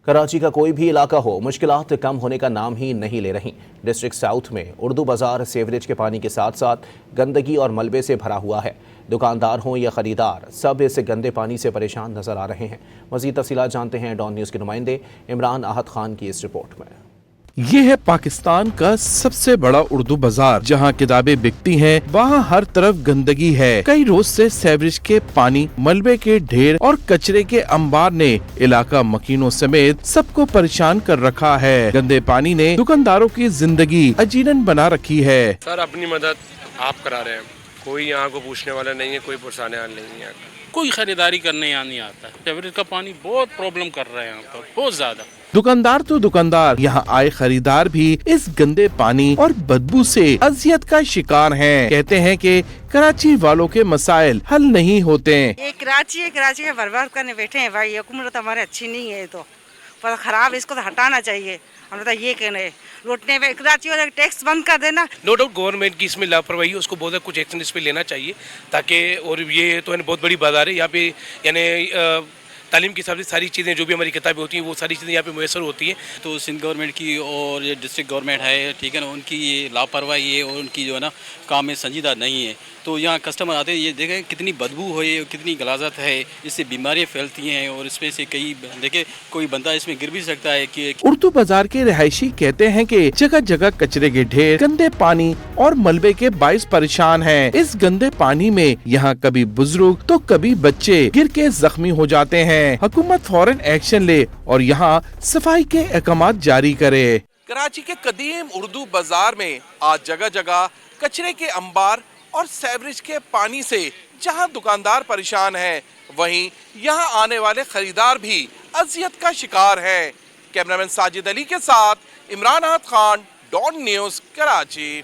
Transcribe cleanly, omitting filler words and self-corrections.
कराची का कोई भी इलाका हो, मुश्किलात कम होने का नाम ही नहीं ले रही। डिस्ट्रिक्ट साउथ में उर्दू बाजार सीवरेज के पानी के साथ साथ गंदगी और मलबे से भरा हुआ है। दुकानदार हों या खरीदार, सब इस गंदे पानी से परेशान नजर आ रहे हैं। मज़ीद तफसीलात जानते हैं डॉन न्यूज़ के नुमाइंदे इमरान आहत खान की इस रिपोर्ट में। ये है पाकिस्तान का सबसे बड़ा उर्दू बाजार, जहाँ किताबें बिकती हैं, वहाँ हर तरफ गंदगी है। कई रोज से सीवरेज के पानी, मलबे के ढेर और कचरे के अंबार ने इलाका मकीनों समेत सबको परेशान कर रखा है। गंदे पानी ने दुकानदारों की जिंदगी अजीरन बना रखी है। सर, अपनी मदद आप करा रहे हैं, कोई यहाँ को पूछने वाला नहीं है, कोई पुरसाने वाला नहीं है, कोई खरीदारी करने यहाँ नहीं आता। सीवरेज का पानी बहुत प्रॉब्लम कर रहा है यहाँ पर, बहुत ज्यादा। दुकानदार तो दुकानदार, यहाँ आए खरीदार भी इस गंदे पानी और बदबू से अजियत का शिकार हैं। कहते हैं कि कराची वालों के मसाइल हल नहीं होते। ये कराची का बर्बाद करने बैठे हैं भाई। हुकूमत हमारे अच्छी नहीं है, तो पर खराब, इसको तो हटाना चाहिए। हम तो ये कहने लूटने पे कराची वाले टैक्स बंद कर देना। नो डाउट गवर्नमेंट की इसमें लापरवाही है, उसको बहुत कुछ एक्शन इस पे लेना चाहिए ताकि, और ये तो है बहुत बड़ी बाजार है यहाँ पे, यानी तालीम के हिसाब से सारी चीज़ें जो भी हमारी किताबें होती हैं वो सारी चीज़ें यहाँ पे मुयसर होती हैं। तो सिंध गवर्नमेंट की और ये डिस्ट्रिक्ट गवर्नमेंट है, ठीक है ना, उनकी ये लापरवाही है और उनकी जो है ना काम में संजीदा नहीं है। तो यहाँ कस्टमर आते हैं, ये देखें कितनी बदबू है, कितनी गलाजत है, इससे बीमारियाँ फैलती हैं और इसमें से कई देखें कोई बंदा इसमें गिर भी सकता है। कि उर्दू बाजार के रहायशी कहते हैं कि जगह जगह कचरे के ढेर, गंदे पानी और मलबे के बाइस परेशान हैं। इस गंदे पानी में यहाँ कभी बुजुर्ग तो कभी बच्चे गिर के जख्मी हो जाते हैं। हुकूमत फौरन एक्शन ले और यहाँ सफाई के अहकामात जारी करे। कराची के कदीम उर्दू बाजार में आज जगह जगह कचरे के अंबार और सीवरेज के पानी से जहां दुकानदार परेशान हैं, वहीं यहां आने वाले खरीदार भी अजियत का शिकार हैं। कैमरामैन साजिद अली के साथ इमरान आहत खान, डॉन न्यूज़, कराची।